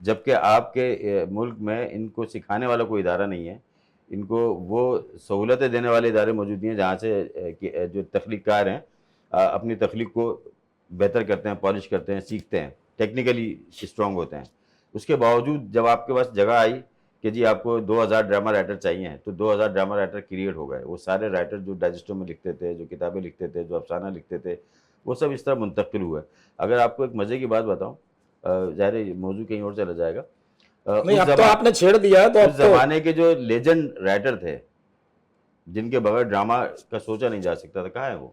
جبکہ آپ کے ملک میں ان کو سکھانے والا کوئی ادارہ نہیں ہے، ان کو وہ سہولتیں دینے والے ادارے موجود نہیں ہیں جہاں سے جو تخلیق کار ہیں اپنی تخلیق کو بہتر کرتے ہیں، پالش کرتے ہیں، سیکھتے ہیں، ٹیکنیکلی اسٹرانگ ہوتے ہیں۔ اس کے باوجود جب آپ کے پاس جگہ آئی کہ جی آپ کو 2000 ڈرامہ رائٹر چاہیے ہیں، تو 2000 ڈرامہ رائٹر کریٹ ہو گئے۔ وہ سارے رائٹر جو ڈائجسٹوں میں لکھتے تھے، جو کتابیں لکھتے تھے، جو افسانہ لکھتے تھے، وہ سب اس طرح منتقل ہوئے۔ اگر آپ کو ایک مزے کی بات بتاؤں، ظاہر ہے موضوع کہیں اور چلا جائے گا، نہیں اب تو آپ نے چھیڑ دیا ہے، تو اس اب تو زمانے کے جو لیجنڈ رائٹر تھے جن کے بغیر ڈرامہ کا سوچا نہیں جا سکتا تھا، کہاں ہیں وہ؟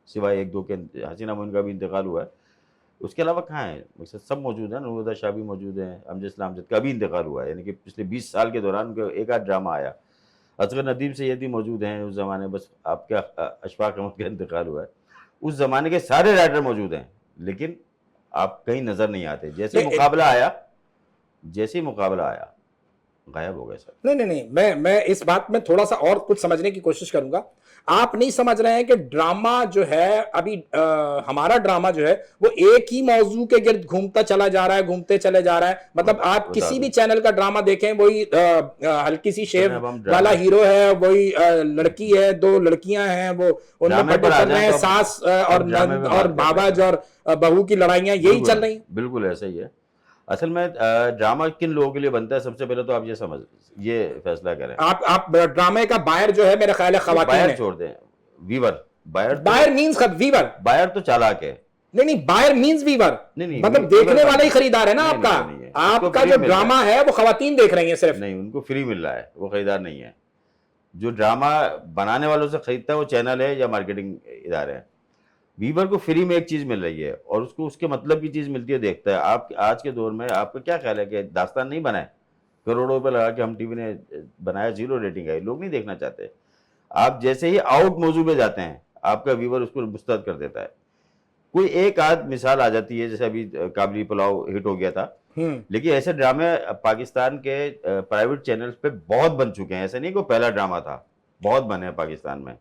سوائے ایک دو کے، حسینہ معین کا بھی انتقال ہوا ہے، اس کے علاوہ کہاں ہیں؟ سب موجود ہیں، نور شاہ بھی موجود ہیں، امجد اسلام امجد کا بھی انتقال ہوا ہے، یعنی کہ پچھلے 20 سال کے دوران ایک آدھ ڈرامہ آیا۔ اصغر ندیم سیدی موجود ہیں اس زمانے، بس آپ کا اشفاق احمد کا انتقال ہوا ہے۔ اس زمانے کے سارے رائٹر موجود ہیں، لیکن آپ کہیں نظر نہیں آتے۔ جیسے مقابلہ آیا غائب ہو گئے سر۔ نہیں میں اس بات میں تھوڑا سا اور کچھ سمجھنے کی کوشش کروں گا۔ آپ نہیں سمجھ رہے ہیں کہ ڈرامہ جو ہے ابھی ہمارا ڈرامہ جو ہے وہ ایک ہی موضوع کے گرد گھومتا چلا جا رہا ہے، گھومتے چلے جا رہا ہے۔ مطلب آپ کسی بھی چینل کا ڈرامہ دیکھیں، وہی ہلکی سی شیو والا ہیرو ہے، وہی لڑکی ہے، دو لڑکیاں ہیں، وہ ان میں پٹے چل رہے ہیں، ساس اور بھاوج اور بہو کی لڑائیاں یہی چل رہی ہیں۔ بالکل ایسا ہی ہے۔ اصل میں ڈرامہ کن لوگوں کے لیے بنتا ہے، سب سے پہلے تو آپ یہ فیصلہ کریں۔ آپ ڈرامے کا بائر جو ہے میرا خیال ہے خواتین بائر چھوڑ دیں، ویور۔ بائر مینز ویور، بائر تو چالاک ہے۔ نہیں بائر مینز ویور، مطلب دیکھنے والا ہی خریدار ہے نا آپ کا۔ آپ کا جو ڈرامہ ہے وہ خواتین دیکھ رہی ہیں صرف، نہیں ان کو فری مل رہا ہے، وہ خریدار نہیں ہے۔ جو ڈرامہ بنانے والوں سے خریدتا ہے وہ چینل ہے یا مارکیٹنگ ادارے ہیں۔ ویور کو فری میں ایک چیز مل رہی ہے اور اس کو اس کے مطلب کی چیز ملتی ہے، دیکھتا ہے۔ آپ آج کے دور میں آپ کا کیا خیال ہے کہ داستان نہیں بنائے، کروڑوں روپے لگا کے ہم ٹی وی نے بنایا، 0 ریٹنگ آئی، لوگ نہیں دیکھنا چاہتے۔ آپ جیسے ہی آؤٹ موضوع پہ جاتے ہیں آپ کا ویور اس کو مسترد کر دیتا ہے۔ کوئی ایک آدھ مثال آ جاتی ہے، جیسے ابھی کابلی پلاؤ ہٹ ہو گیا تھا، لیکن ایسے ڈرامے پاکستان کے پرائیویٹ چینلز پہ بہت بن چکے ہیں۔ ایسا نہیں کہ پہلا ڈرامہ تھا، بہت بنے ہیں پاکستان میں۔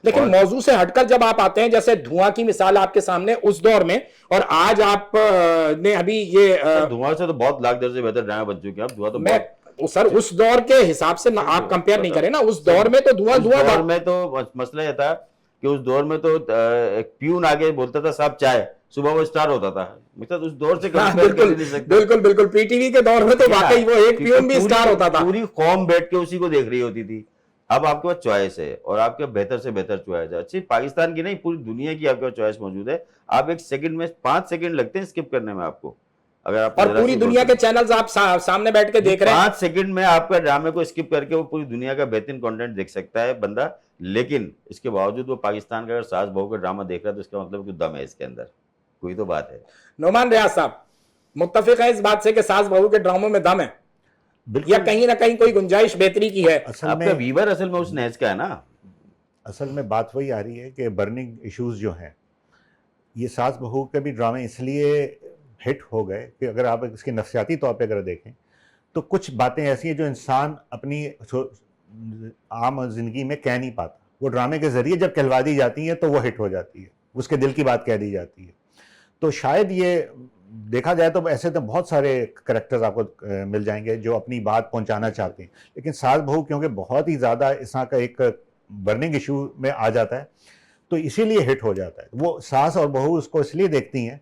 لیکن موضوع سے ہٹ کر جب آپ آتے ہیں، جیسے دھواں کی مثال آپ کے سامنے اس دور میں، اور آج آپ نے ابھی یہ دھواں سے تو بہت لاکھ درجے بہتر ڈرامے بن چکے ہیں۔ اب دھواں تو سر اس دور کے حساب سے آپ کمپیئر نہیں کریں نا، اس دور میں تو دھواں دور میں تو مسئلہ یہ تھا کہ اس دور میں تو ایک پیون آگے بولتا تھا صاحب چائے، صبح وہ اسٹار ہوتا تھا۔ اس دور سے بالکل پی ٹی وی کے دور میں تو واقعی وہ ایک پیون بھی اسٹار ہوتا تھا، پوری قوم بیٹھ کے اسی کو دیکھ رہی ہوتی تھی۔ اب آپ کے پاس چوائس ہے، اور آپ کے بہتر سے بہتر چوائس ہے، صرف پاکستان کی نہیں پوری دنیا کی آپ کے پاس چوائس موجود ہے۔ آپ ایک سیکنڈ میں 5 سیکنڈ لگتے ہیں اسکپ کرنے میں آپ کو، اگر آپ اور پوری دنیا کے چینلز آپ سامنے بیٹھ کے دیکھ رہے ہیں۔ 5 سیکنڈ میں آپ کا ڈرامے کو اسکپ کر کے وہ پوری دنیا کا بہترین کنٹینٹ دیکھ سکتا ہے بندہ، لیکن اس کے باوجود وہ پاکستان کا اگر ساس بہو کا ڈرامہ دیکھ رہا ہے تو اس کا مطلب کہ دم ہے اس کے اندر، کوئی تو بات ہے۔ نعمان ریاض صاحب متفق ہے اس بات سے کہ ساس بہو کے ڈراموں میں دم ہے، یا کہیں نہ کہیں کوئی گنجائش بہتری کی ہے؟ آپ کا ویور اصل میں اس نہج کا ہے نا۔ اصل میں بات وہی آ رہی ہے کہ برننگ ایشوز جو ہیں، یہ ساس بہو کے بھی ڈرامے اس لیے ہٹ ہو گئے کہ اگر آپ اس کے نفسیاتی طور پہ اگر دیکھیں تو کچھ باتیں ایسی ہیں جو انسان اپنی عام زندگی میں کہہ نہیں پاتا، وہ ڈرامے کے ذریعے جب کہلوا دی جاتی ہیں تو وہ ہٹ ہو جاتی ہے، اس کے دل کی بات کہہ دی جاتی ہے۔ تو شاید یہ دیکھا جائے تو ایسے تو بہت سارے کریکٹرز آپ کو مل جائیں گے جو اپنی بات پہنچانا چاہتے ہیں، لیکن ساس بہو کیونکہ بہت ہی زیادہ اس طرح کا ایک برننگ ایشو میں آ جاتا ہے تو اسی لیے ہٹ ہو جاتا ہے۔ وہ ساس اور بہو اس کو اس لیے دیکھتی ہیں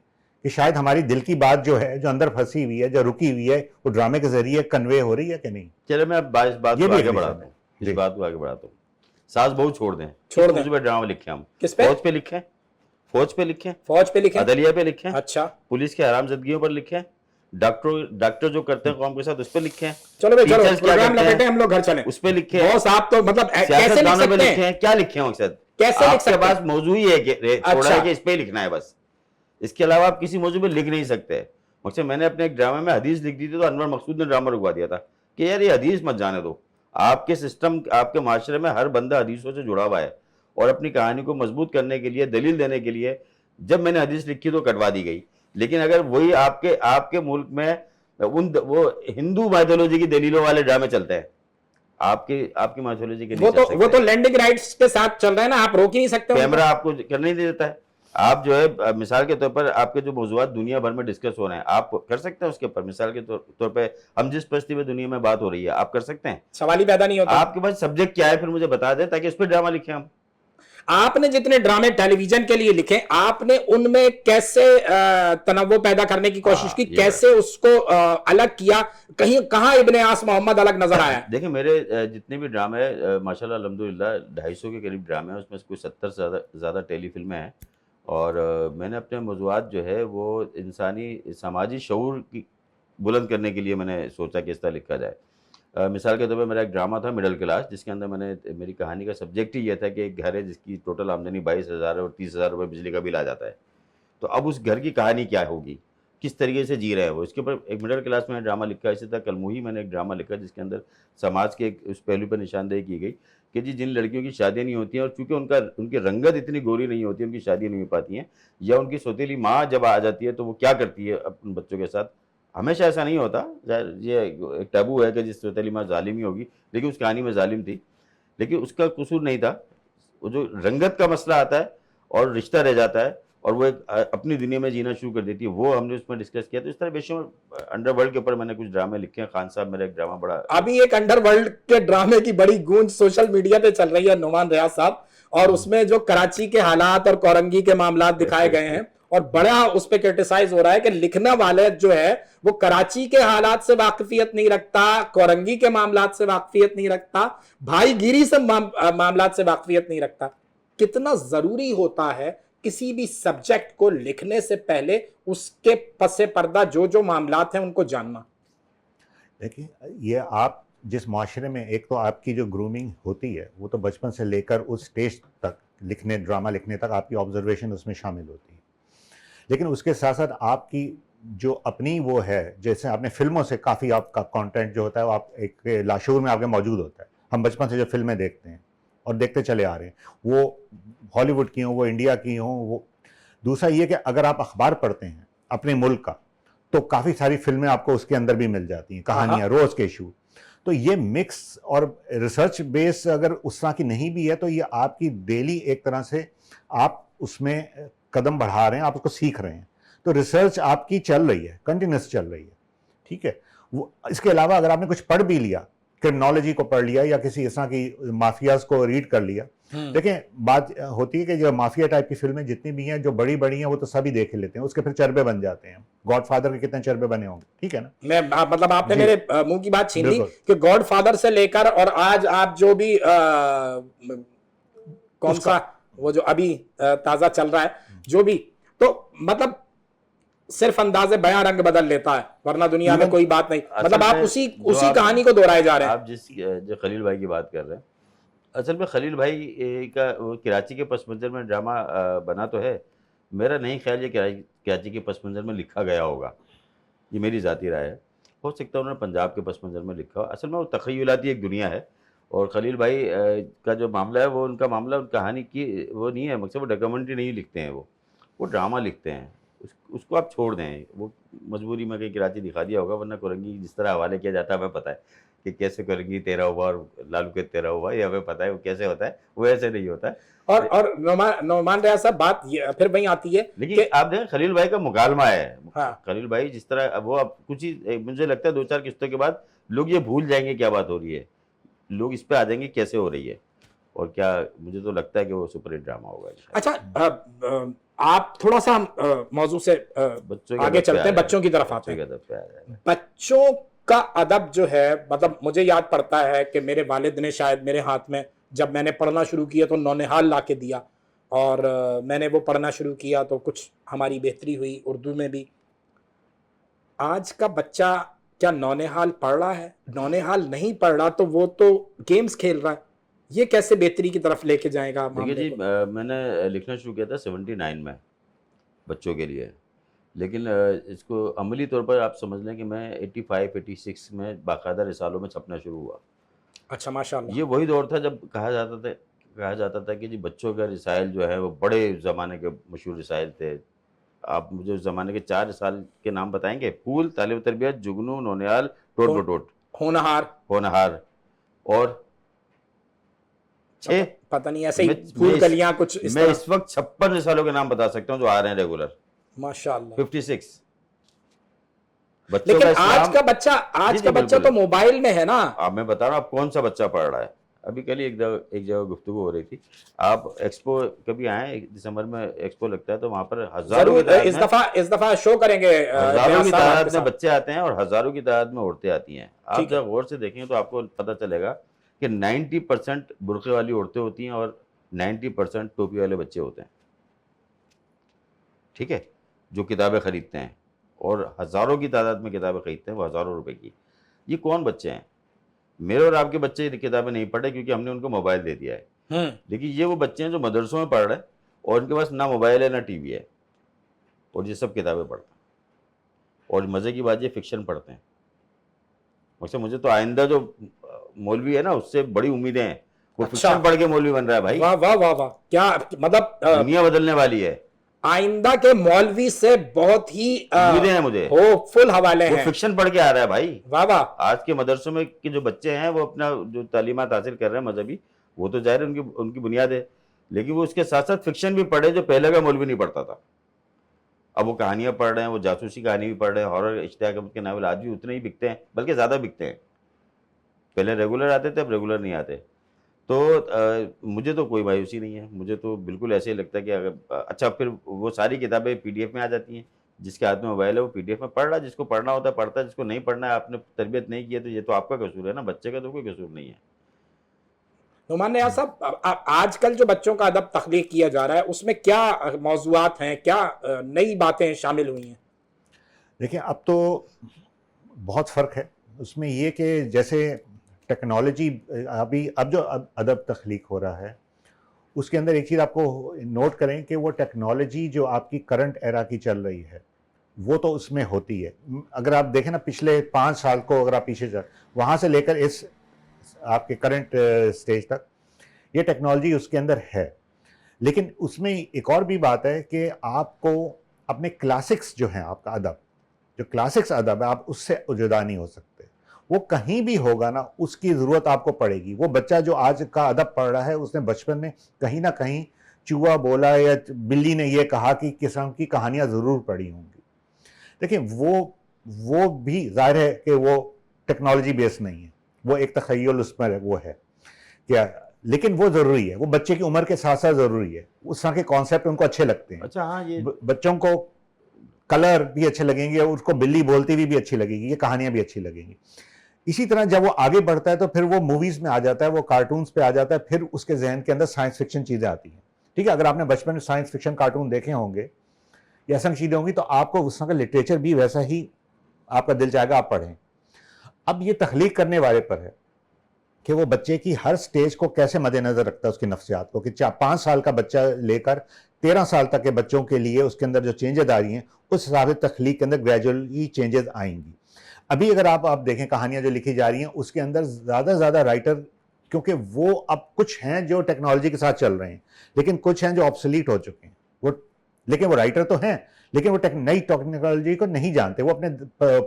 کہ شاید ہماری دل کی بات جو ہے، جو اندر پھنسی ہوئی ہے، جو رکی ہوئی ہے، وہ ڈرامے کے ذریعے کنوے ہو رہی ہے کہ نہیں۔ چلے میں اب اس بات کو آگے بڑھاتا ہوں، اس بات کو آگے بڑھاتا ہوں۔ ساس بہو چھوڑ دیں، اس پہ ڈرامہ لکھیں ہم، کس پہ؟ فوج پہ لکھیں، فوج پہ لکھیں، عدلیہ پہ لکھیں، اچھا پولیس کے حرام زدگیوں پر لکھیں، ڈاکٹر جو کرتے ہیں قوم کے ساتھ اس پہ لکھیں، چلو بھائی چلو پروگرام لگاتے ہیں ہم لوگ گھر چلیں، اس پہ لکھیں، بہت آپ تو مطلب کیسے لکھ سکتے ہیں؟ کیا لکھیں مقصد؟ کیسے لکھ سکتے ہیں؟ آپ کے پاس موضوع ہی ہے کہ چھوڑا ہے کہ اس پہ ہی لکھنا ہے بس، اس کے علاوہ آپ کسی موضوع پہ لکھ نہیں سکتے۔ مقصد میں نے اپنے ایک ڈرامے میں حدیث لکھ دی تھی تو انور مقصود نے ڈرامہ رکوا دیا تھا کہ یار یہ حدیث مت جانے دو۔ آپ کے سسٹم، آپ کے معاشرے میں ہر بندہ حدیثوں سے جڑا ہوا ہے، اور اپنی کہانی کو مضبوط کرنے کے لیے، دلیل دینے کے لیے جب میں نے حدیث لکھی تو کٹوا دی گئی۔ لیکن اگر وہی آپ کے ملک میں وہ ہندو مائتھولوجی کی دلیلوں والے ڈرامے چلتے ہیں، آپ کی مائتھولوجی کے وہ تو لینڈنگ رائٹس کے ساتھ چل رہا ہے نا، آپ روک ہی نہیں سکتے، کیمرہ آپ کو کرنے نہیں دیتا ہے۔ آپ جو ہے مثال کے طور پر آپ کے جو موضوعات دنیا بھر میں ڈسکس ہو رہے ہیں آپ کر سکتے ہیں اس کے اوپر. مثال کے طور پہ ہم جس پرستی میں دنیا میں بات ہو رہی ہے آپ کر سکتے ہیں. سوال ہی پیدا نہیں ہوتا. آپ کے پاس سبجیکٹ کیا ہے پھر مجھے بتا دیں تاکہ اس پہ ڈرامہ لکھیں ہم. آپ نے جتنے ڈرامے ٹیلی ویژن کے لیے لکھے آپ نے ان میں کیسے تنوع پیدا کرنے کی کوشش کی, کیسے اس کو الگ کیا, کہیں کہاں ابن آس محمد الگ نظر آیا؟ دیکھیں میرے جتنے بھی ڈرامے ماشاءاللہ الحمدللہ 250 کے قریب ڈرامے ہیں, اس میں کوئی 70 سے زیادہ ٹیلی فلمیں ہیں, اور میں نے اپنے موضوعات جو ہے وہ انسانی سماجی شعور کی بلند کرنے کے لیے میں نے سوچا کہ اس طرح لکھا جائے. مثال کے طور پہ میرا ایک ڈرامہ تھا مڈل کلاس, جس کے اندر میں نے میری کہانی کا سبجیکٹ ہی یہ تھا کہ ایک گھر ہے جس کی ٹوٹل آمدنی 22,000 اور 30,000 روپے بجلی کا بل آ جاتا ہے. تو اب اس گھر کی کہانی کیا ہوگی, کس طریقے سے جی رہے ہیں وہ, اس کے اوپر ایک مڈل کلاس میں نے ڈرامہ لکھا. اسی طرح کلموہی میں نے ایک ڈرامہ لکھا جس کے اندر سماج کے اس پہلو پر نشاندہی کی گئی کہ جی جن لڑکیوں کی شادیاں نہیں ہوتی ہیں اور چونکہ ان کی رنگت اتنی گوری نہیں ہوتی, ان کی شادیاں نہیں ہو پاتی ہیں, یا ان کی سوتیلی ماں جب آ جاتی ہے تو وہ کیا کرتی ہے اپنے بچوں کے ساتھ. ہمیشہ ایسا نہیں ہوتا, یہ ایک ٹیبو ہے کہ جس سوتیلی ماں ظالم ہی ہوگی, لیکن اس کہانی میں ظالم تھی, لیکن اس کا قصور نہیں تھا. وہ جو رنگت کا مسئلہ آتا ہے اور رشتہ رہ جاتا ہے اور وہ ایک اپنی دنیا میں جینا شروع کر دیتی ہے, وہ ہم نے اس میں ڈسکس کیا. تو اس طرح بے شمار انڈر ورلڈ کے اوپر میں نے کچھ ڈرامے لکھے ہیں. خان صاحب میرا ایک ڈرامہ بڑا, ابھی ایک انڈر ورلڈ کے ڈرامے کی بڑی گونج سوشل میڈیا پہ چل رہی ہے نعمان ریاض صاحب, اور اس میں جو کراچی کے حالات اور کورنگی کے معاملات دکھائے گئے ہیں, اور بڑا اس پہ کرٹیسائز ہو رہا ہے کہ لکھنے والے جو ہے وہ کراچی کے حالات سے واقفیت نہیں رکھتا, کورنگی کے معاملات سے واقفیت نہیں رکھتا, بھائی گیری سے معاملات سے واقفیت نہیں رکھتا. کتنا ضروری ہوتا ہے کسی بھی سبجیکٹ کو لکھنے سے پہلے اس کے پس پردہ جو معاملات ہیں ان کو جاننا. دیکھیں یہ آپ جس معاشرے میں, ایک تو آپ کی جو گرومنگ ہوتی ہے وہ تو بچپن سے لے کر اس سٹیج تک لکھنے ڈرامہ لکھنے تک آپ کی آبزرویشن اس میں شامل ہوتی ہے, لیکن اس کے ساتھ ساتھ آپ کی جو اپنی وہ ہے, جیسے آپ نے فلموں سے کافی آپ کا کانٹینٹ جو ہوتا ہے وہ آپ ایک لاشعور میں آپ کے موجود ہوتا ہے. ہم بچپن سے جو فلمیں دیکھتے ہیں اور دیکھتے چلے آ رہے ہیں, وہ ہالی ووڈ کی ہوں, وہ انڈیا کی ہوں. وہ دوسرا یہ کہ اگر آپ اخبار پڑھتے ہیں اپنے ملک کا تو کافی ساری فلمیں آپ کو اس کے اندر بھی مل جاتی ہیں, کہانیاں, روز کے ایشو. تو یہ مکس اور ریسرچ بیس اگر اس طرح کی نہیں بھی ہے تو یہ آپ کی ڈیلی ایک طرح سے آپ اس میں قدم بڑھا رہے ہیں, آپ اس کو سیکھ رہے ہیں. تو ریسرچ آپ کی چل رہی ہے, کنٹینیوس چل رہی ہے, ٹھیک ہے. وہ اس کے علاوہ اگر آپ نے کچھ پڑھ بھی لیا, کرمنالوجی کو پڑھ لیا یا کسی اس طرح کی مافیاز کو ریڈ کر لیا, دیکھیں بات ہوتی ہے کہ جو مافیا ٹائپ کی فلمیں جتنی بھی ہیں جو بڑی بڑی ہیں وہ تو سبھی دیکھ لیتے ہیں, اس کے پھر چربے بن جاتے ہیں. گاڈ فادر کے کتنے چربے بنے ہوں گے, ٹھیک ہے نا. میں مطلب آپ نے میرے منہ کی بات چھین لی کہ گاڈ فادر سے لے کر اور آج آپ جو بھی کون سا وہ جو ابھی تازہ چل رہا ہے جو بھی, تو مطلب صرف انداز بیاں رنگ بدل لیتا ہے, ورنہ دنیا میں کوئی بات نہیں. مطلب آپ اسی کہانی کو دہرائے جا رہے ہیں. آپ جس جو خلیل بھائی کی بات کر رہے ہیں, اصل میں خلیل بھائی کا کراچی کے پس منظر میں ڈرامہ بنا تو ہے, میرا نہیں خیال یہ کراچی کے پس منظر میں لکھا گیا ہوگا, یہ میری ذاتی رائے ہے. ہو سکتا ہے انہوں نے پنجاب کے پس منظر میں لکھا ہو. اصل میں وہ تخیلاتی ایک دنیا ہے, اور خلیل بھائی کا جو معاملہ ہے وہ ان کا معاملہ ان کہانی کی وہ نہیں ہے, مقصد وہ ڈاکیومنٹری نہیں لکھتے ہیں, وہ ڈرامہ لکھتے ہیں. اس کو آپ چھوڑ دیں, وہ مجبوری میں کہیں کراچی دکھا دیا ہوگا, ورنہ کورنگی جس طرح حوالے کیا جاتا ہے ہمیں پتہ ہے کہ کیسے کورنگی تیرا ہوا اور لالو کے تیرا ہوا, یہ ہمیں پتہ ہے وہ کیسے ہوتا ہے, وہ ایسے نہیں ہوتا ہے. اور نعمان ریاض صاحب بات پھر وہیں آتی ہے, لیکن آپ دیکھیں خلیل بھائی کا مکالمہ ہے. خلیل بھائی جس طرح وہ اب کچھ ہی مجھے لگتا ہے 2-4 قسطوں کے بعد لوگ یہ بھول جائیں گے کیا بات ہو رہی ہے, لوگ اس پہ آ جائیں گے کیسے ہو رہی ہے, اور کیا مجھے تو لگتا ہے کہ وہ سپر ہٹ ڈرامہ ہوگا. اچھا آپ تھوڑا سا موضوع سے آگے چلتے ہیں, بچوں کی طرف آتے ہیں. بچوں کا ادب جو ہے, مطلب مجھے یاد پڑتا ہے کہ میرے والد نے شاید میرے ہاتھ میں جب میں نے پڑھنا شروع کیا تو نونہال لا کے دیا, اور میں نے وہ پڑھنا شروع کیا تو کچھ ہماری بہتری ہوئی اردو میں بھی. آج کا بچہ کیا نونہال پڑھ رہا ہے؟ نونہال نہیں پڑھ رہا تو وہ تو گیمز کھیل رہا ہے. یہ کیسے بہتری کی طرف لے کے جائے گا؟ دیکھیے جی, میں نے لکھنا شروع کیا تھا 79 میں بچوں کے لیے, لیکن اس کو عملی طور پر آپ سمجھ لیں کہ میں 85-86 میں باقاعدہ رسالوں میں چھپنا شروع ہوا. اچھا ماشاء اللہ. یہ وہی دور تھا جب کہا جاتا تھا کہ جی بچوں کا رسائل جو ہے وہ بڑے زمانے کے مشہور رسائل تھے. آپ مجھے اس زمانے کے 4 رسائل کے نام بتائیں گے؟ پھول, تعلیم و تربیت, جگنو, نونہال, ٹوٹ بٹوٹ, ہونہار اور پتہ نہیں ایسے ہی پھول کلیاں کچھ اس میں طرح. اس وقت 56 رسالوں کے نام بتا سکتا ہوں جو آ رہے ہیں ریگولر. ماشاءاللہ. 56 بچوں لیکن کا آج کا بچہ تو موبائل میں ہے نا. اب میں بتا رہا ہوں آپ کون سا بچہ پڑھ رہا ہے. ابھی کل ایک جگہ گفتگو ہو رہی تھی, آپ ایکسپو کبھی آئیں, دسمبر میں ایکسپو لگتا ہے تو وہاں پر ہزاروں اس دفعہ شو کریں گے, ہزاروں کی تعداد میں بچے آتے ہیں اور ہزاروں کی تعداد میں عورتیں آتی ہیں. آپ جب غور سے دیکھیں تو آپ کو پتہ چلے گا کہ 90% برقعے والی عورتیں ہوتی ہیں اور 90% ٹوپی والے بچے ہوتے ہیں. ٹھیک ہے, جو کتابیں خریدتے ہیں اور ہزاروں کی تعداد میں کتابیں خریدتے ہیں, وہ ہزاروں روپے کی. یہ کون بچے ہیں؟ میرے اور آپ کے بچے کتابیں نہیں پڑھے کیونکہ ہم نے ان کو موبائل دے دیا ہے. لیکن یہ وہ بچے ہیں جو مدرسوں میں پڑھ رہے ہیں اور ان کے پاس نہ موبائل ہے نہ ٹی وی ہے, اور یہ سب کتابیں پڑھتے ہیں. اور مزے کی بات یہ فکشن پڑھتے ہیں. ویسے مجھے تو آئندہ جو مولوی ہے نا اس سے بڑی امیدیں ہیں. وہ فکشن پڑھ کے مولوی بن رہا ہے بھائی. واہ واہ واہ واہ, کیا مطلب دنیا بدلنے والی ہے. آئندہ کے مولوی سے بہت ہی امیدیں ہیں مجھے, ہوپ فل حوالے وہ ہیں. فکشن پڑھ کے آ رہا ہے بھائی. واہ واہ. آج کے مدرسوں میں کے جو بچے ہیں وہ اپنا جو تعلیمات حاصل کر رہے ہیں مذہبی, وہ تو ظاہر ان کی بنیاد ہے, لیکن وہ اس کے ساتھ ساتھ فکشن بھی پڑھے جو پہلے کا مولوی نہیں پڑھتا تھا. اب وہ کہانیاں پڑھ رہے ہیں, وہ جاسوسی کہانی بھی پڑھ رہے ہیں, ہارر اشتہار کے ناول آج بھی اتنے ہی بکتے ہیں, بلکہ زیادہ بکتے ہیں. پہلے ریگولر آتے تھے, اب ریگولر نہیں آتے. تو مجھے تو کوئی مایوسی نہیں ہے. مجھے تو بالکل ایسے ہی لگتا ہے کہ اگر اچھا پھر وہ ساری کتابیں پی ڈی ایف میں آ جاتی ہیں. جس کے ہاتھ میں موبائل ہے وہ پی ڈی ایف میں پڑھ رہا ہے, جس کو پڑھنا ہوتا ہے پڑھتا ہے, جس کو نہیں پڑھنا ہے آپ نے تربیت نہیں کی ہے تو یہ تو آپ کا قصور ہے نا, بچے کا تو کوئی قصور نہیں ہے. نعمان نیاز صاحب, آج کل جو بچوں کا ادب تخلیق کیا جا رہا ہے اس میں کیا موضوعات ہیں, کیا نئی باتیں شامل ہوئی ہیں؟ دیکھیں اب تو بہت فرق ہے اس میں. یہ کہ جیسے ٹیکنالوجی اب جو ادب تخلیق ہو رہا ہے اس کے اندر ایک چیز آپ کو نوٹ کریں کہ وہ ٹیکنالوجی جو آپ کی کرنٹ ایرا کی چل رہی ہے وہ تو اس میں ہوتی ہے. اگر آپ دیکھیں نا پچھلے 5 سال کو اگر آپ پیچھے جائیں, وہاں سے لے کر اس آپ کے کرنٹ سٹیج تک یہ ٹیکنالوجی اس کے اندر ہے. لیکن اس میں ایک اور بھی بات ہے کہ آپ کو اپنے کلاسکس جو ہیں, آپ کا ادب جو کلاسکس ادب ہے, آپ اس سے جدا نہیں ہو سکتے. وہ کہیں بھی ہوگا نا, اس کی ضرورت آپ کو پڑے گی. وہ بچہ جو آج کا ادب پڑھ رہا ہے اس نے بچپن میں کہیں نہ کہیں چوہا بولا یا بلی نے یہ کہا کہ قسم کی کہانیاں ضرور پڑھی ہوں گی. دیکھیں وہ بھی ظاہر ہے کہ وہ ٹیکنالوجی بیس نہیں ہے, وہ ایک تخیل اس پر وہ ہے کیا, لیکن وہ ضروری ہے. وہ بچے کی عمر کے ساتھ ساتھ ضروری ہے. اس طرح کے کانسیپٹ ان کو اچھے لگتے ہیں. اچھا ہاں, یہ بچوں کو کلر بھی اچھے لگیں گے, اس کو بلی بولتی ہوئی بھی اچھی لگے گی, یہ کہانیاں بھی اچھی لگیں گی. اسی طرح جب وہ آگے بڑھتا ہے تو پھر وہ موویز میں آ جاتا ہے, وہ کارٹونز پہ آ جاتا ہے, پھر اس کے ذہن کے اندر سائنس فکشن چیزیں آتی ہیں. ٹھیک ہے, اگر آپ نے بچپن میں سائنس فکشن کارٹون دیکھے ہوں گے یا ایسا چیزیں ہوں گی تو آپ کو اس طرح کا لٹریچر بھی ویسا ہی آپ کا دل چاہے گا آپ پڑھیں. اب یہ تخلیق کرنے والے پر ہے کہ وہ بچے کی ہر سٹیج کو کیسے مد نظر رکھتا ہے, اس کی نفسیات کو, کہ 5 سال کا بچہ لے کر 13 سال تک کے بچوں کے لیے اس کے اندر جو چینجز آ رہی ہیں اس حساب سے تخلیق کے اندر گریجولی چینجز آئیں گی. ابھی اگر آپ دیکھیں کہانیاں جو لکھی جا رہی ہیں اس کے اندر زیادہ سے زیادہ رائٹر, کیونکہ وہ اب کچھ ہیں جو ٹیکنالوجی کے ساتھ چل رہے ہیں لیکن کچھ ہیں جو آبسلیٹ ہو چکے ہیں, لیکن وہ رائٹر تو ہیں لیکن وہ نئی ٹیکنالوجی کو نہیں جانتے. وہ اپنے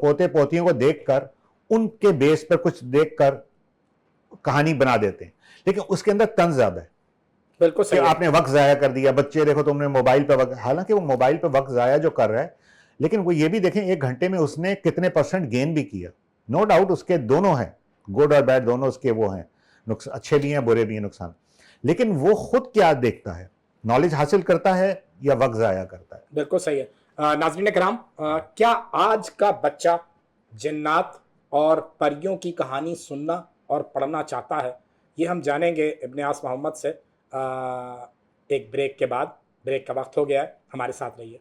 پوتے پوتیوں کو دیکھ کر ان کے بیس پر کچھ دیکھ کر کہانی بنا دیتے ہیں, لیکن اس کے اندر طنز زیادہ ہے. بالکل صحیح, آپ نے وقت ضائع کر دیا, بچے دیکھو تم نے موبائل پہ وقت, حالانکہ وہ موبائل پہ وقت ضائع جو کر رہا ہے لیکن وہ یہ بھی دیکھیں 1 گھنٹے میں اس نے کتنے % گین بھی کیا. نو ڈاؤٹ اس کے دونوں ہیں, گڈ اور بیڈ دونوں اس کے وہ ہیں, اچھے بھی ہیں برے بھی ہیں نقصان. لیکن وہ خود کیا دیکھتا ہے, نالج حاصل کرتا ہے یا وقت ضائع کرتا ہے. بالکل صحیح ہے. ناظرین کرام, کیا آج کا بچہ جنات اور پریوں کی کہانی سننا اور پڑھنا چاہتا ہے؟ یہ ہم جانیں گے ابن عاص محمد سے ایک بریک کے بعد. بریک کا وقت ہو گیا ہے, ہمارے ساتھ رہیے.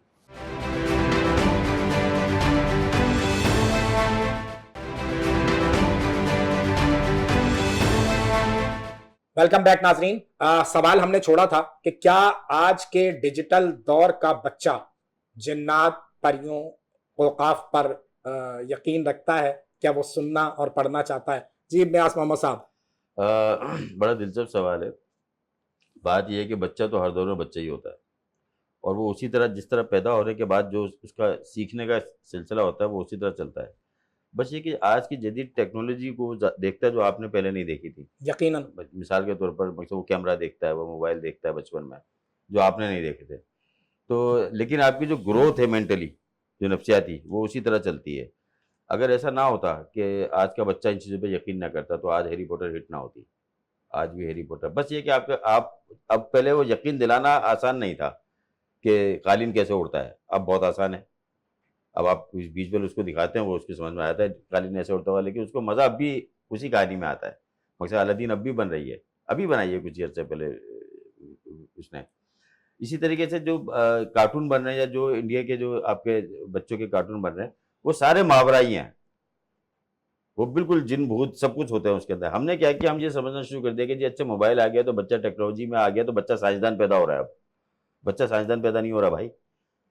ویلکم بیک ناظرین. سوال ہم نے چھوڑا تھا کہ کیا آج کے ڈیجیٹل دور کا بچہ جنات پریوں اوقاف پر یقین رکھتا ہے, کیا وہ سننا اور پڑھنا چاہتا ہے؟ جی ابن عاص محمد صاحب. بڑا دلچسپ سوال ہے. بات یہ ہے کہ بچہ تو ہر دور میں بچہ ہی ہوتا ہے, اور وہ اسی طرح جس طرح پیدا ہونے کے بعد جو اس کا سیکھنے کا سلسلہ ہوتا ہے وہ اسی طرح چلتا ہے. بس یہ کہ آج کی جدید ٹیکنالوجی کو دیکھتا ہے جو آپ نے پہلے نہیں دیکھی تھی. یقیناً. مثال کے طور پر وہ کیمرہ دیکھتا ہے, وہ موبائل دیکھتا ہے بچپن میں, جو آپ نے نہیں دیکھے تھے. تو لیکن آپ کی جو گروتھ ہے مینٹلی, جو نفسیاتی, وہ اسی طرح چلتی ہے. اگر ایسا نہ ہوتا کہ آج کا بچہ ان چیزوں پہ یقین نہ کرتا تو آج ہیری پوٹر ہٹ نہ ہوتی. آج بھی ہیری پوٹر, بس یہ کہ آپ اب پہلے وہ یقین دلانا آسان نہیں تھا کہ قالین کیسے اڑتا ہے, اب بہت آسان ہے. اب آپ بیچ میں اس کو دکھاتے ہیں, وہ اس کی سمجھ میں آتا ہے قالین ایسے اڑتا ہوا, لیکن اس کو مزہ اب بھی اسی کہانی میں آتا ہے. مقصد الادین اب بھی بن رہی ہے, ابھی بنائی ہے کچھ عرصے پہلے اس نے. اسی طریقے سے جو کارٹون بن رہے ہیں, یا جو انڈیا کے جو آپ کے بچوں کے کارٹون بن رہے ہیں, وہ سارے ماورائی ہیں. وہ بالکل جن بھوت سب کچھ ہوتے ہیں اس کے اندر. ہم نے کیا کہ ہم یہ سمجھنا شروع کر دیا کہ جی اچھا موبائل آ گیا تو بچہ ٹیکنالوجی میں آ گیا تو بچہ سائنسدان پیدا ہو رہا ہے. اب بچہ سائنسدان پیدا نہیں ہو رہا بھائی,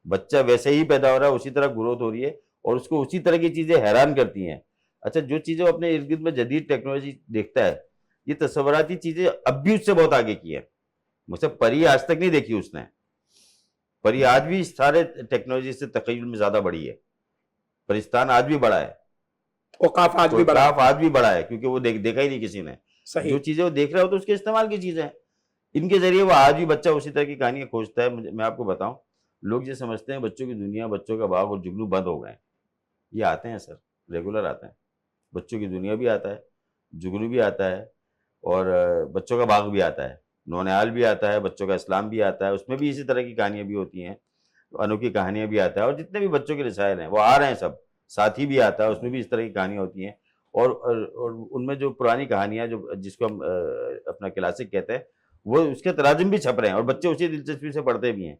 بچہ ویسے ہی پیدا ہو رہا ہے, اسی طرح گروتھ ہو رہی ہے, اور اس کو اسی طرح کی چیزیں حیران کرتی ہیں. اچھا, جو چیزیں اپنے ارد گرد میں جدید ٹیکنالوجی دیکھتا ہے, یہ تصوراتی چیزیں اب بھی اس سے بہت آگے کی ہیں. مطلب پری آج تک نہیں دیکھی اس نے. پری آج بھی سارے ٹیکنالوجی سے تخیل میں زیادہ بڑی ہے. پرستان آج بھی بڑا ہے, اوقاف آج بھی بڑا ہے, آج بھی بڑا ہے, کیونکہ وہ دیکھا ہی نہیں کسی نے. جو چیزیں وہ دیکھ رہا ہو تو اس کے استعمال کی چیزیں ہیں. ان کے ذریعے وہ آج بھی بچہ اسی طرح کی کہانیاں کھوجتا ہے. میں آپ کو بتاؤں, لوگ یہ سمجھتے ہیں بچوں کی دنیا, بچوں کا باغ اور جگنو بند ہو گئے ہیں. یہ آتے ہیں سر, ریگولر آتے ہیں. بچوں کی دنیا بھی آتا ہے, جگنو بھی آتا ہے, اور بچوں کا باغ بھی آتا ہے, نونیال بھی آتا ہے, بچوں کا اسلام بھی آتا ہے. اس میں بھی اسی طرح کی کہانیاں بھی ہوتی ہیں, انوکھی کہانیاں بھی آتا ہے. اور جتنے بھی بچوں کے رسائل ہیں وہ آ رہے ہیں سب. ساتھی بھی آتا ہے, اس میں بھی اس طرح کی کہانیاں ہوتی ہیں. اور ان میں جو پرانی کہانیاں, جو جس کو ہم اپنا کلاسک کہتے ہیں, وہ اس کے تراجم بھی چھپ رہے ہیں, اور بچے اسی دلچسپی سے پڑھتے بھی ہیں.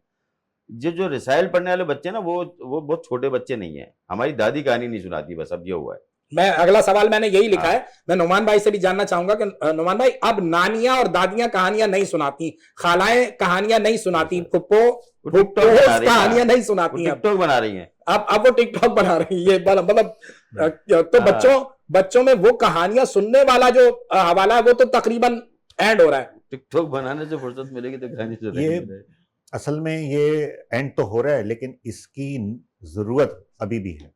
جو رسائل پڑھنے والے بچے نا, وہ بہت چھوٹے بچے نہیں ہیں. ہماری دادی کہانی نہیں سناتی, بس اب یہ ہوا ہے. میں اگلا سوال میں نے یہی لکھا ہے, میں نعمان بھائی سے بھی جاننا چاہوں گا کہ نعمان بھائی, اب نانیاں اور دادیاں کہانیاں نہیں سناتی, خالائیں کہانیاں نہیں سناتی, پھپھو کہانیاں نہیں سناتی, ٹک ٹاک بنا رہی ہیں. اب وہ ٹک ٹاک بنا رہی ہیں. یہ مطلب تو بچوں میں وہ کہانیاں سننے والا جو حوالہ ہے وہ تو تقریباً اینڈ ہو رہا ہے. ٹک ٹاک بنانے سے فرصت ملے گی تو کہانی یہ اصل میں یہ اینڈ تو ہو رہا ہے, لیکن اس کی ضرورت ابھی بھی ہے,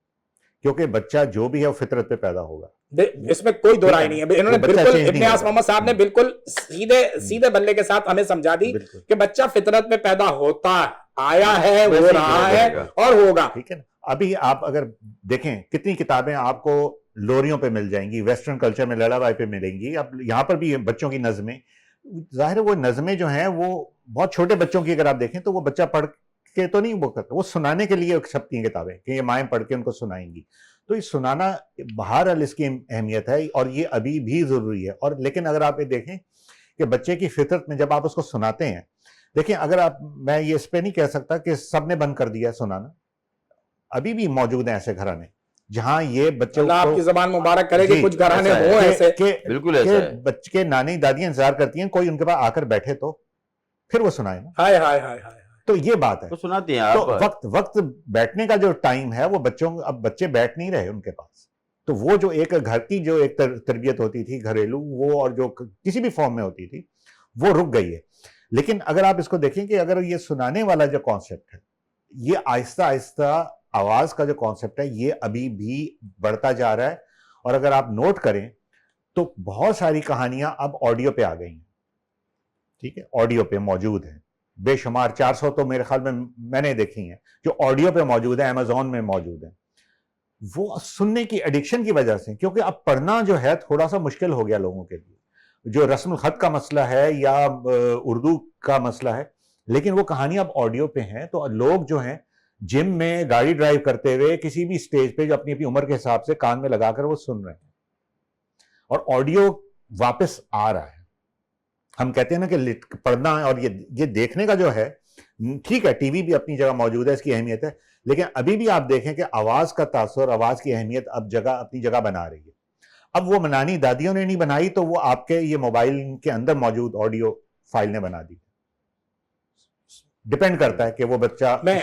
کیونکہ بچہ جو بھی ہے وہ فطرت پہ پیدا ہوگا. اس میں کوئی دو رائے نہیں ہے. انہوں نے بالکل, ابن عاص محمد صاحب نے بالکل سیدھے بلے کے ساتھ ہمیں سمجھا دی کہ بچہ فطرت میں پیدا ہوتا ہے, آیا ہے, ہو رہا ہے اور ہوگا. ٹھیک ہے نا. ابھی آپ اگر دیکھیں کتنی کتابیں آپ کو لوریوں پہ مل جائیں گی, ویسٹرن کلچر میں لڑا بائی پہ ملیں گی. اب یہاں پر بھی بچوں کی نظمیں, ظاہر ہے وہ نظمیں جو ہیں وہ بہت چھوٹے بچوں کی اگر آپ دیکھیں تو وہ بچہ پڑھ کے تو نہیں وہ کرتا, وہ سنانے کے لیے چھپتی ہیں کتابیں کہ یہ مائیں پڑھ کے ان کو سنائیں گی. تو یہ سنانا بہرحال اس کی اہمیت ہے, اور یہ ابھی بھی ضروری ہے. اور لیکن اگر آپ یہ دیکھیں کہ بچے کی فطرت میں جب آپ اس کو سناتے ہیں, دیکھیں اگر آپ, میں یہ اس پہ نہیں کہہ سکتا کہ سب نے بند کر دیا سنانا, ابھی بھی موجود ہیں ایسے گھرانے جہاں یہ بچے, اللہ آپ کی زبان مبارک کرے کہ کچھ گھرانے ہوں ایسے, بالکل ایسا ہے, بچے کے نانی دادیاں انتظار کرتی ہیں کوئی ان کے پاس آ کر بیٹھے تو پھر وہ سنائے نا. ہائے ہائے ہائے ہائے. تو یہ بات ہے, وہ سناتی ہیں آپ. تو وقت بیٹھنے کا جو ٹائم ہے وہ بچوں, اب بچے بیٹھ نہیں رہے ان کے پاس. تو وہ جو ایک گھر کی جو ایک تربیت ہوتی تھی گھریلو, وہ اور جو کسی بھی فارم میں ہوتی تھی, وہ رک گئی ہے. لیکن اگر آپ اس کو دیکھیں کہ اگر یہ سنانے والا جو کانسیپٹ ہے, یہ آہستہ آہستہ آواز کا جو کانسیپٹ ہے یہ ابھی بھی بڑھتا جا رہا ہے. اور اگر آپ نوٹ کریں تو بہت ساری کہانیاں اب آڈیو پہ آ گئی ہیں. ٹھیک ہے, آڈیو پہ موجود ہیں بے شمار, 400 تو میرے خیال میں نے دیکھی ہیں جو آڈیو پہ موجود ہیں, امیزون میں موجود ہیں. وہ سننے کی ایڈکشن کی وجہ سے, کیونکہ اب پڑھنا جو ہے تھوڑا سا مشکل ہو گیا لوگوں کے لیے, جو رسم الخط کا مسئلہ ہے یا اردو کا مسئلہ ہے, لیکن وہ کہانیاں اب آڈیو پہ ہیں. تو لوگ جو ہیں جم میں گاڑی ڈرائیو کرتے ہوئے کسی بھی سٹیج پہ جو اپنی اپنی عمر کے حساب سے کان میں لگا کر وہ سن رہے ہیں, اور آڈیو واپس آ رہا ہے. ہم کہتے ہیں نا کہ پڑھنا اور یہ دیکھنے کا جو ہے, ٹھیک ہے ٹی وی بھی اپنی جگہ موجود ہے, اس کی اہمیت ہے, لیکن ابھی بھی آپ دیکھیں کہ آواز کا تاثر, آواز کی اہمیت اب اپنی جگہ بنا رہی ہے. اب وہ نانی دادیوں نے نہیں بنائی تو وہ آپ کے یہ موبائل کے اندر موجود آڈیو فائل نے بنا دی. ڈیپینڈ کرتا ہے کہ وہ بچہ. میں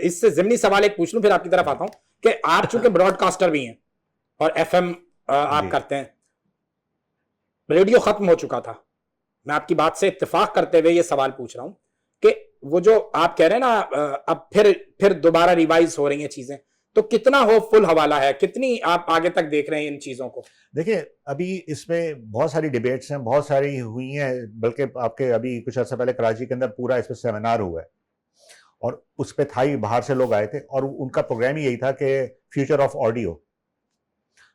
اس سے ضمنی سوال ایک پوچھ لوں پھر آپ کی طرف آتا ہوں کہ آپ چونکہ براڈ کاسٹر بھی ہیں اور ایف ایم آپ کرتے ہیں, ریڈیو ختم ہو چکا تھا. میں آپ کی بات سے اتفاق کرتے ہوئے یہ سوال پوچھ رہا ہوں کہ وہ جو آپ کہہ رہے ہیں نا اب پھر دوبارہ ریوائز ہو رہی ہیں چیزیں, تو کتنا ہوپ فل حوالہ ہے, کتنی آپ آگے تک دیکھ رہے ہیں ان چیزوں کو؟ دیکھیں ابھی اس میں بہت ساری ڈیبیٹس ہیں, بہت ساری ہوئی ہیں, بلکہ آپ کے ابھی کچھ عرصہ پہلے کراچی کے اندر پورا اس پہ سیمینار ہوا ہے, اور اس پہ تھائی باہر سے لوگ آئے تھے, اور ان کا پروگرام ہی یہی تھا کہ فیوچر آف آڈیو.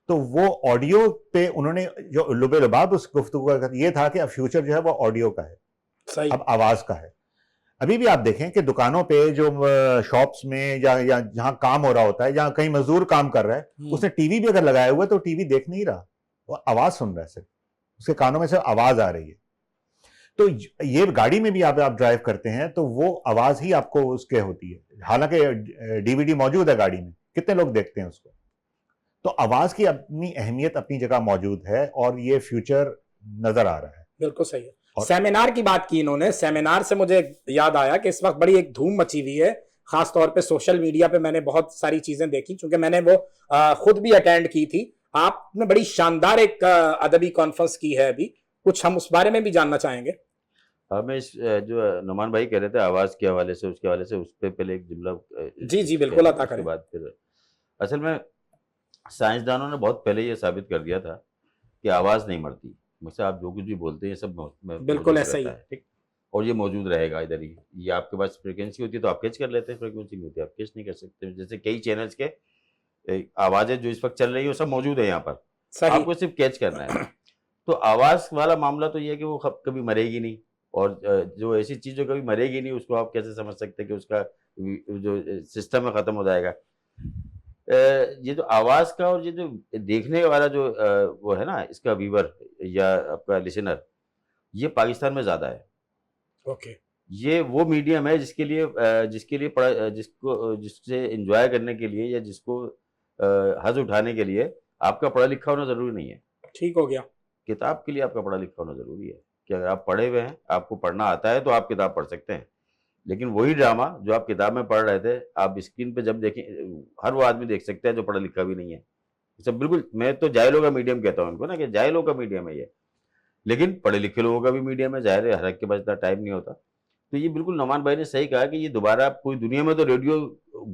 تو وہ آڈیو پہ انہوں نے جو لب لباب اس گفتگو کا یہ تھا کہ اب فیوچر جو ہے وہ آڈیو کا ہے, صحیح, اب آواز کا ہے. ابھی بھی آپ دیکھیں کہ دکانوں پہ جو شاپس میں یا جہاں کام ہو رہا ہوتا ہے, جہاں کہیں مزدور کام کر رہا ہے, اس نے ٹی وی بھی اگر لگایا ہوا ہے تو ٹی وی دیکھ نہیں رہا, وہ آواز سن رہا ہے, صرف اس کے کانوں میں سے آواز آ رہی ہے. تو یہ گاڑی میں بھی آپ ڈرائیو کرتے ہیں تو وہ آواز ہی آپ کو اس کے ہوتی ہے, حالانکہ ڈی وی ڈی موجود ہے گاڑی میں, کتنے لوگ دیکھتے ہیں اس کو. تو آواز کی اپنی اہمیت اپنی جگہ موجود ہے, اور یہ فیوچر نظر آ رہا ہے. بالکل صحیح ہے. سیمینار کی بات کی انہوں نے, سیمینار سے مجھے یاد آیا کہ اس وقت بڑی ایک دھوم مچی ہوئی ہے, خاص طور پہ سوشل میڈیا پہ میں نے بہت ساری چیزیں دیکھی, چونکہ میں نے وہ خود بھی اٹینڈ کی تھی. آپ نے بڑی شاندار ایک ادبی کانفرنس کی ہے ابھی, کچھ ہم اس بارے میں بھی جاننا چاہیں گے. میں اس جو نعمان بھائی کہہ رہے تھے آواز کے حوالے سے, اس کے حوالے سے اس پہ پہلے ایک جملہ جی بالکل عطا کریں. بات پھر اصل میں سائنسدانوں نے بہت پہلے یہ ثابت کر دیا تھا کہ آواز نہیں مرتی, مجھ سے آپ جو کچھ بھی بولتے ہیں یہ سب بالکل ایسا ہی ہے, ٹھیک, اور یہ موجود رہے گا ادھر ہی. یہ آپ کے پاس فریکوینسی ہوتی ہے تو آپ کیچ کر لیتے ہیں, فریکوینسی نہیں ہوتی آپ کیچ نہیں کر سکتے. جیسے کئی چینلز کے آوازیں جو اس وقت چل رہی ہیں وہ سب موجود ہے یہاں پر, آپ کو صرف کیچ کرنا ہے. تو آواز والا معاملہ تو یہ ہے کہ وہ کبھی مرے گی نہیں, اور جو ایسی چیز جو کبھی مرے گی نہیں اس کو آپ کیسے سمجھ سکتے کہ اس کا جو سسٹم ہے ختم ہو جائے گا. یہ جو آواز کا اور یہ جو دیکھنے والا جو وہ ہے نا اس کا ویور یا آپ کا لسنر, یہ پاکستان میں زیادہ ہے. اوکے, یہ وہ میڈیم ہے جس کے لیے جس سے انجوائے کرنے کے لیے یا جس کو حظ اٹھانے کے لیے آپ کا پڑھا لکھا ہونا ضروری نہیں ہے. ٹھیک ہو گیا. کتاب کے لیے آپ کا پڑھا لکھا ہونا ضروری ہے کہ اگر آپ پڑھے ہوئے ہیں, آپ کو پڑھنا آتا ہے تو آپ کتاب پڑھ سکتے ہیں. لیکن وہی ڈرامہ جو آپ کتاب میں پڑھ رہے تھے آپ اسکرین پہ جب دیکھیں, ہر وہ آدمی دیکھ سکتا ہے جو پڑھا لکھا بھی نہیں ہے. سب بالکل, میں تو جاہلوں کا میڈیم کہتا ہوں ان کو نا, کہ جاہلوں کا میڈیم ہے یہ, لیکن پڑھے لکھے لوگوں کا بھی میڈیم ہے. ظاہر ہے ہر ایک کے پاس اتنا ٹائم نہیں ہوتا. تو یہ بالکل نعمان بھائی نے صحیح کہا کہ یہ دوبارہ پوری دنیا میں تو ریڈیو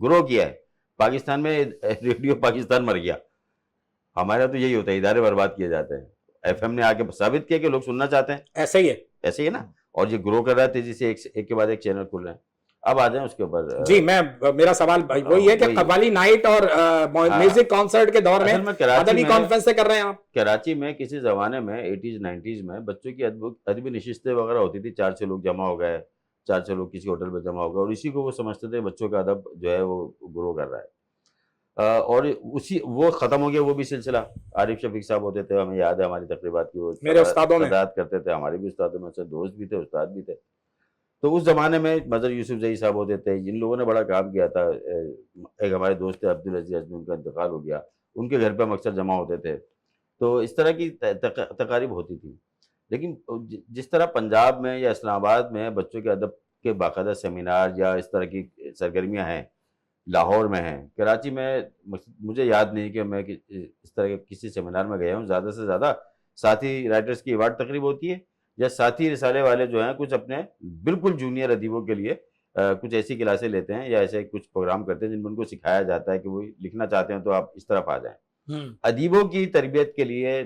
گرو کیا ہے, پاکستان میں ریڈیو پاکستان مر گیا. ہمارا تو یہی ہوتا ہے, ادارے برباد کیے جاتے ہیں. ایف ایم نے آ کے ثابت کیا کہ لوگ سننا چاہتے ہیں. ایسا ہی ہے, ایسے ہی ہے نا, اور یہ گرو کر رہا ہے تیزی سے, ایک کے بعد ایک چینل کھل رہے ہیں. اب آ جائیں اس کے اوپر. جی میرا سوال وہی ہے کہ قوالی نائٹ اور میوزک کانسرٹ کے دور میں ادبی کانفرنس سے کر رہے ہیں آپ. کراچی میں کسی زمانے میں 80s 90s میں بچوں کی ادبی نشستیں وغیرہ ہوتی تھی, 4-6 لوگ جمع ہو گئے, 4-6 لوگ کسی ہوٹل پہ جمع ہو گئے, اور اسی کو وہ سمجھتے تھے بچوں کا ادب جو ہے وہ گرو کر رہا ہے. اور وہ ختم ہو گیا وہ بھی سلسلہ. عارف شفیق صاحب ہوتے تھے, ہمیں یاد ہے ہماری تقریبات کی, وہ میرے استادوں میں کرتے تھے, ہمارے بھی استادوں میں سے دوست بھی تھے, استاد بھی تھے. تو اس زمانے میں مظہر یوسف زئی صاحب ہوتے تھے, جن لوگوں نے بڑا کام کیا تھا. ایک ہمارے دوست تھے عبدالعزیز ازمی, ان کا انتقال ہو گیا, ان کے گھر پہ ہم اکثر جمع ہوتے تھے. تو اس طرح کی تقاریب ہوتی تھی. لیکن جس طرح پنجاب میں یا اسلام آباد میں بچوں کے ادب کے باقاعدہ سیمینار یا اس طرح کی سرگرمیاں ہیں, لاہور میں ہیں, کراچی میں مجھے یاد نہیں کہ میں اس طرح کے کسی سیمینار میں گیا ہوں. زیادہ سے زیادہ ساتھی رائٹرز کی ایوارڈ تقریب ہوتی ہے, یا ساتھی رسالے والے جو ہیں کچھ اپنے بالکل جونیئر ادیبوں کے لیے کچھ ایسی کلاسیں لیتے ہیں یا ایسے کچھ پروگرام کرتے ہیں جن میں ان کو سکھایا جاتا ہے کہ وہ لکھنا چاہتے ہیں تو آپ اس طرف آ جائیں. ادیبوں کی تربیت کے لیے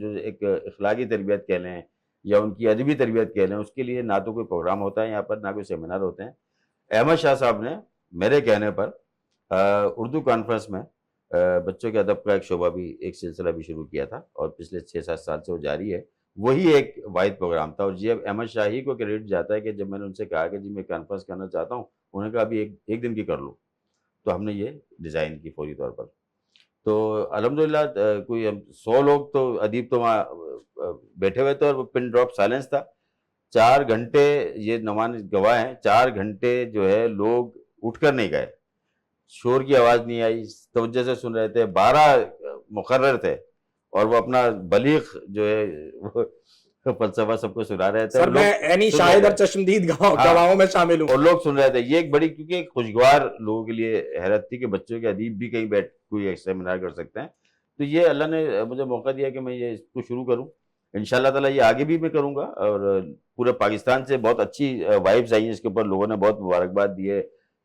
جو ایک اخلاقی تربیت کہہ لیں یا ان کی ادبی تربیت کہہ لیں, اس کے لیے نہ تو کوئی پروگرام ہوتا ہے یہاں پر, نہ کوئی سیمینار ہوتے ہیں. احمد شاہ صاحب نے میرے کہنے پر اردو کانفرنس میں بچوں کے ادب کا ایک شعبہ بھی, ایک سلسلہ بھی شروع کیا تھا, اور پچھلے 6-7 سال سے وہ جاری ہے. وہی ایک واحد پروگرام تھا, اور جی اب احمد شاہ ہی کو کریڈٹ جاتا ہے کہ جب میں نے ان سے کہا کہ جی میں کانفرنس کرنا چاہتا ہوں, انہوں نے کہا ابھی ایک دن کی کر لو, تو ہم نے یہ ڈیزائن کی فوری طور پر. تو الحمدللہ کوئی 100 لوگ تو ادیب تو وہاں بیٹھے ہوئے تھے, اور وہ پن ڈراپ سائلنس تھا. 4 گھنٹے, یہ نعمان گواہ ہیں, 4 گھنٹے جو ہے لوگ اٹھ کر نہیں گئے, شور کی آواز نہیں آئی, توجہ سے سن رہے تھے. 12 مقرر تھے, اور وہ اپنا بلیغ جو ہے وہ فلسفہ سب کو سنا رہے تھے. سر میں عینی شاہد اور چشمدید گواہوں میں شامل ہوں, اور لوگ سن رہے تھے. یہ ایک بڑی, کیونکہ ایک خوشگوار لوگوں کے لیے حیرت تھی کہ بچوں کے ادیب بھی کہیں بیٹھ کوئی ایک سیمینار کر سکتے ہیں. تو یہ اللہ نے مجھے موقع دیا کہ میں یہ اس کو شروع کروں. انشاءاللہ تعالیٰ یہ آگے بھی میں کروں گا, اور پورے پاکستان سے بہت اچھی وائبز آئی ہیں اس کے اوپر, لوگوں نے بہت مبارکباد دی ہے,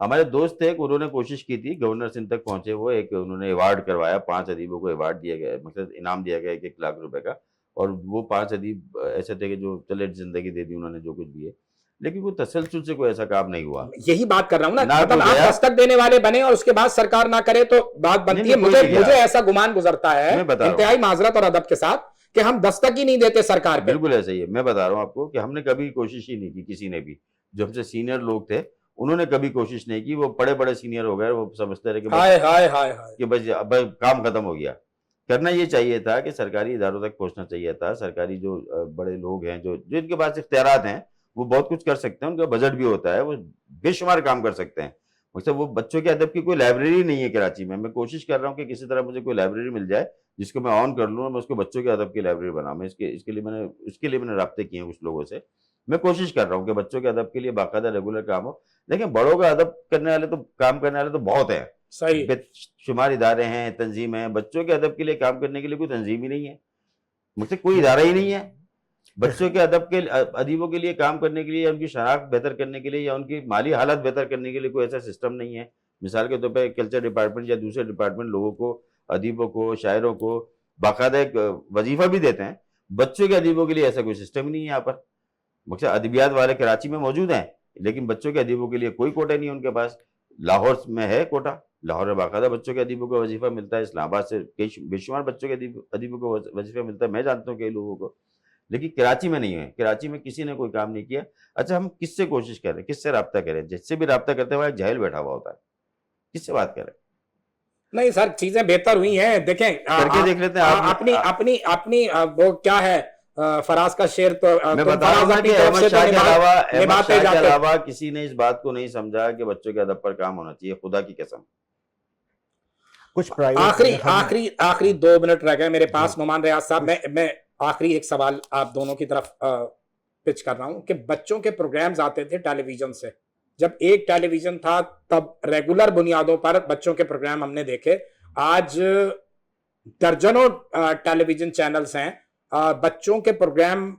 ہمارے دوست تھے، انہوں نے کوشش کی تھی، گورنر سندھ تک پہنچے، وہ ایک انہوں نے ایوارڈ کروایا، 5 ادیبوں کو ایوارڈ دیا گیا، مطلب انعام دیا گیا 1 لاکھ روپے کا، اور وہ 5 ادیب ایسے تھے کہ جو چلے زندگی دے دی انہوں نے جو کچھ بھی ہے، لیکن وہ تسلسل سے کوئی ایسا کام نہیں ہوا. یہی بات کر رہا ہوں نا، نہ مطلب تو آپ گیا. دستک دینے والے بنے اور اس کے بعد سرکار نہ کرے تو بات بنتی ہے. نہیں، کوئی نہیں مجھے گیا. ایسا گمان گزرتا ہے میں بتا رہا ہوں. انتہائی معذرت اور ادب کے ساتھ کہ ہم دستک ہی نہیں دیتے سرکار پہ. بالکل ایسا ہی ہے. میں بتا رہا ہوں آپ کو کہ ہم نے کبھی کوشش ہی نہیں کی، کسی نے بھی. جو ہم سے سینئر لوگ تھے انہوں نے کبھی کوشش نہیں کی. وہ بڑے سینئر ہو گئے، وہ سمجھتے رہے کہ بس اب کام ختم ہو گیا. کرنا یہ چاہیے تھا کہ سرکاری اداروں تک پہنچنا چاہیے تھا. سرکاری جو بڑے لوگ ہیں، جو ان کے پاس اختیارات ہیں، وہ بہت کچھ کر سکتے ہیں، ان کا بجٹ بھی ہوتا ہے، وہ بے شمار کام کر سکتے ہیں. مطلب وہ بچوں کے ادب کی کوئی لائبریری نہیں ہے کراچی میں. میں کوشش کر رہا ہوں کہ کسی طرح مجھے کوئی لائبریری مل جائے جس کو میں آن کر لوں اور میں اس کو بچوں کے ادب کی لائبریری بناؤں. میں اس کے لیے میں نے رابطے کیے ہیں کچھ لوگوں سے. میں کوشش کر رہا ہوں کہ بچوں کے ادب کے لیے باقاعدہ ریگولر کام ہو. لیکن بڑوں کا ادب کرنے والے تو کام کرنے والے تو بہت ہیں، صحیح. بے شمار ادارے ہیں، تنظیم ہیں. بچوں کے ادب کے لیے کام کرنے کے لیے کوئی تنظیم ہی نہیں ہے، مجھ سے کوئی ادارہ ہی نہیں ہے. بچوں کے ادیبوں کے لیے کام کرنے کے لیے، یا ان کی شناخت بہتر کرنے کے لیے، یا ان کی مالی حالت بہتر کرنے کے لیے کوئی ایسا سسٹم نہیں ہے. مثال کے طور پہ کلچر ڈپارٹمنٹ یا دوسرے ڈپارٹمنٹ لوگوں کو، ادیبوں کو، شاعروں کو باقاعدہ ایک وظیفہ بھی دیتے ہیں. بچوں کے ادیبوں کے لیے ایسا کوئی سسٹم ہی نہیں ہے یہاں پر. مقصد ادبیات والے کراچی میں موجود ہیں، لیکن بچوں کے ادیبوں کے لیے کوئی کوٹا نہیں ہے ان کے پاس. لاہور میں ہے کوٹا، لاہور میں باقاعدہ بچوں کے ادیبوں کو وظیفہ ملتا ہے. اسلام آباد سے بے شمار بچوں کے ادیبوں کو وظیفہ ملتا ہے، میں جانتا ہوں کئی لوگوں کو. لیکن کراچی میں نہیں ہے. کراچی میں کسی نے کوئی کام نہیں کیا. اچھا، ہم کس سے کوشش کریں، کس سے رابطہ کریں؟ جس سے بھی رابطہ کرتے ہیں وہاں ایک جاہل بیٹھا ہوا ہوتا ہے. کس سے بات کریں؟ نہیں سر، چیزیں بہتر ہوئی ہیں. دیکھیں کر کے دیکھ لیتے ہیں. اپنی وہ کیا ہے فراز کا شعر، تو میں بتا رہا ہوں کہ احمد شاہ کے علاوہ کسی نے اس بات کو نہیں سمجھا کہ بچوں کے ادب پر کام ہونا چاہیے. خدا کی قسم. کچھ آخری 2 منٹ رہ گئے میرے پاس. نعمان ریاض صاحب، میں آخری ایک سوال آپ دونوں کی طرف پچ کر رہا ہوں کہ بچوں کے پروگرامز آتے تھے ٹیلی ویژن سے. جب ایک ٹیلی ویژن تھا تب ریگولر بنیادوں پر بچوں کے پروگرام ہم نے دیکھے. آج درجنوں ٹیلی ویژن چینلز ہیں، بچوں کے پروگرام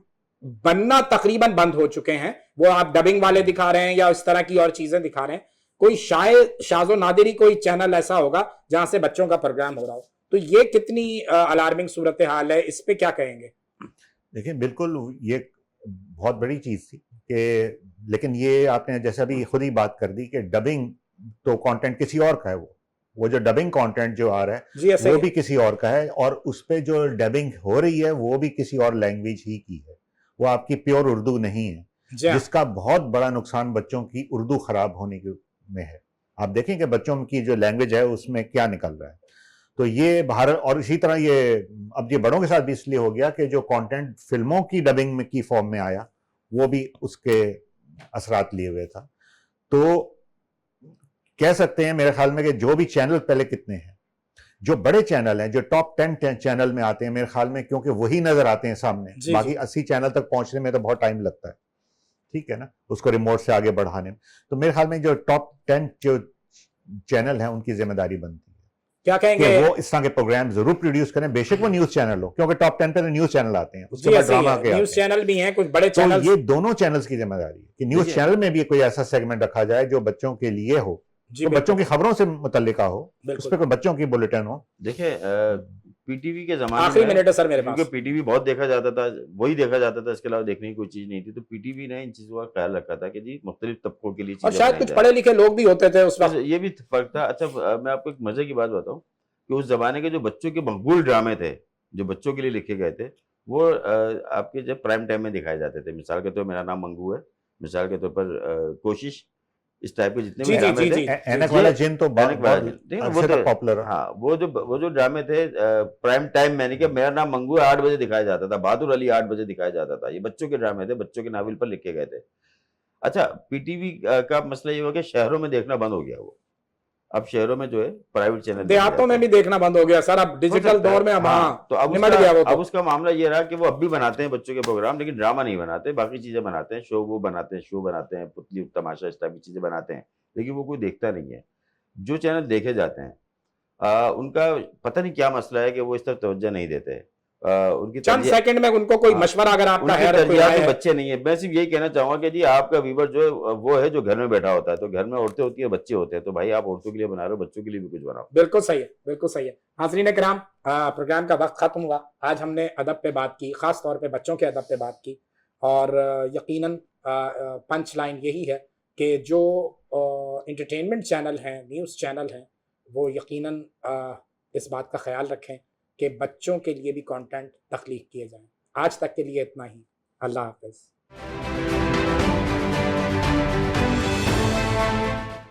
بننا تقریباً بند ہو چکے ہیں. وہ آپ ڈبنگ والے دکھا رہے ہیں یا اس طرح کی اور چیزیں دکھا رہے ہیں. کوئی شاذ و نادری کوئی چینل ایسا ہوگا جہاں سے بچوں کا پروگرام ہو رہا ہو. تو یہ کتنی الارمنگ صورتحال ہے، اس پہ کیا کہیں گے؟ دیکھیں، بالکل یہ بہت بڑی چیز تھی کہ، لیکن یہ آپ نے جیسے ابھی خود ہی بات کر دی کہ ڈبنگ تو کانٹینٹ کسی اور کا ہے. وہ جو ڈبنگ کانٹینٹ جو آ رہا ہے وہ بھی کسی اور کا ہے، اور اس پہ جو ڈبنگ ہو رہی ہے وہ بھی کسی اور لینگویج ہی کی ہے. وہ آپ کی پیور اردو نہیں ہے، جس کا بہت بڑا نقصان بچوں کی اردو خراب ہونے میں ہے. آپ دیکھیں کہ بچوں کی جو لینگویج ہے اس میں کیا نکل رہا ہے. تو یہ باہر، اور اسی طرح اب یہ بڑوں کے ساتھ بھی اس لیے ہو گیا کہ جو کانٹینٹ فلموں کی ڈبنگ میں کی فارم میں آیا وہ بھی اس کے اثرات لیے ہوئے تھا. تو کہہ سکتے ہیں میرے خیال میں کہ جو بھی چینل پہلے کتنے ہیں، جو بڑے چینل ہیں، جو ٹاپ 10 چینل میں آتے ہیں میرے خیال میں، کیونکہ وہی نظر آتے ہیں سامنے. باقی 80 چینل تک پہنچنے میں تو بہت ٹائم لگتا ہے، ٹھیک ہے نا، اس کو ریموٹ سے آگے بڑھانے میں. تو میرے خیال میں جو ٹاپ 10 جو چینل ہیں ان کی ذمہ داری بنتی ہے کیا کہیں گے کہ وہ اس طرح کے پروگرام ضرور پروڈیوس کریں. بے شک وہ نیوز چینل ہو، کیونکہ ٹاپ 10 پہ تو نیوز چینل آتے ہیں، اس کے بعد ڈرامہ کے نیوز چینل بھی ہیں کچھ بڑے چینل. یہ دونوں چینلز کی ذمہ داری ہے کہ نیوز چینل میں بھی کوئی ایسا سیگمنٹ رکھا جائے جو بچوں کے لیے ہو، تو بچوں کی خبروں سے متعلقہ ہو، اس پہ کوئی بچوں کی بلیٹن ہو. دیکھیں، پی ٹی وی کے زمانے آخری منٹ ہے سر میرے پاس، کیونکہ پی ٹی وی بہت دیکھا جاتا تھا، وہی دیکھا جاتا تھا، اس کے علاوہ دیکھنے کی کوئی چیز نہیں تھی. تو پی ٹی وی نے ان چیزوں کا خیال رکھا تھا کہ جی مختلف طبقوں کے لیے اور شاید کچھ پڑھے لکھے لوگ بھی ہوتے تھے اس وقت، یہ بھی فرق تھا. اچھا، میں آپ کو ایک مزے کی بات بتاؤں کہ اس زمانے کے جو بچوں کے مقبول ڈرامے تھے، جو بچوں کے لیے لکھے گئے تھے، وہ آپ کے جب پرائم ٹائم میں دکھائے جاتے تھے. مثال کے طور پر میرا نام منگو ہے، مثال کے طور پر کوشش، اس ٹائپ کے جتنے بھی ڈرامے تھے. اینک والا جن تو پاپولر. ہاں، وہ جو ڈرامے تھے پرائم ٹائم میں، کہ میرا نام منگو ہے 8 بجے دکھایا جاتا تھا، بہادر علی 8 بجے دکھایا جاتا تھا. یہ بچوں کے ڈرامے تھے، بچوں کے ناول پر لکھے گئے تھے. اچھا، پی ٹی وی کا مسئلہ یہ ہوا کہ شہروں میں دیکھنا بند ہو گیا. وہ اب شہروں میں جو ہے پرائیویٹ چینل، دیہاتوں میں بھی دیکھنا بند ہو گیا سر. اب ڈیجیٹل دور میں تو اب اس کا معاملہ یہ رہا کہ وہ اب بھی بناتے ہیں بچوں کے پروگرام، لیکن ڈرامہ نہیں بناتے، باقی چیزیں بناتے ہیں. شو بناتے ہیں، پتلی تماشا، اس ٹائپ کی چیزیں بناتے ہیں، لیکن وہ کوئی دیکھتا نہیں ہے. جو چینل دیکھے جاتے ہیں ان کا پتہ نہیں کیا مسئلہ ہے کہ وہ اس طرف توجہ نہیں دیتے. ان کی چند سیکنڈ میں ان کو کوئی مشورہ اگر آپ کا ہے، ترجیحات بچے نہیں ہے. میں صرف یہی کہنا چاہوں گا کہ جی آپ کا ویور جو ہے وہ ہے جو گھر میں بیٹھا ہوتا ہے، تو گھر میں عورتیں ہوتی ہیں، بچے ہوتے ہیں، تو بھائی آپ عورتوں کے لیے بنا رہے ہو، بچوں کے لیے بھی کچھ بناؤ. بالکل صحیح ہے، بالکل صحیح ہے. ناظرین کرام، پروگرام کا وقت ختم ہوا. آج ہم نے ادب پہ بات کی، خاص طور پہ بچوں کے ادب پہ بات کی، اور یقیناً پنچ لائن یہی ہے کہ جو انٹرٹینمنٹ چینل ہیں، نیوز چینل ہیں، وہ یقیناً اس بات کا خیال رکھیں کہ بچوں کے لیے بھی کانٹینٹ تخلیق کیے جائیں. آج تک کے لیے اتنا ہی. اللہ حافظ.